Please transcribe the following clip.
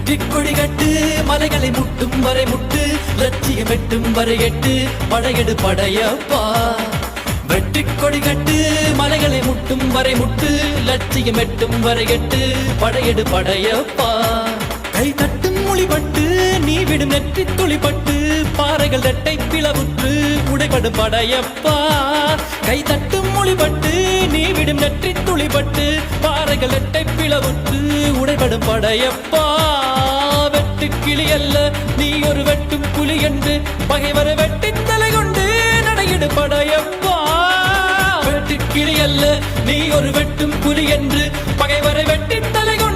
வெற்றிக்கொடி கட்டு மலைகளை முட்டும் வரை முட்டு லட்சியம் எட்டும் வரை எட்டு படையெடு படையப்பா வெற்றிக்கொடி கட்டு மலைகளை முட்டும் வரை முட்டு லட்சியம் எட்டும் வரை எட்டு படையெடு படையப்பா கை தட்டும் மொழிபட்டு நீ விடும் நெற்றி துளிப்பட்டு பாறைகள் ரெட்டை பிளவுற்று உடைபடும் படையப்பா கை தட்டும் மொழிபட்டு நீ விடும் நெற்றி துளிப்பட்டு பாறைகள் ரெட்டை பிளவுற்று உடைபடும் படையப்பா வெட்டு கிளி அல்ல நீ ஒரு வெட்டும் புலி என்று பகைவரை வெட்டி தலை கொண்டு நடையிடு படையப்பா வெட்டு கிளி அல்ல நீ ஒரு வெட்டும் புலி என்று பகைவரை வெட்டி தலை கொண்டு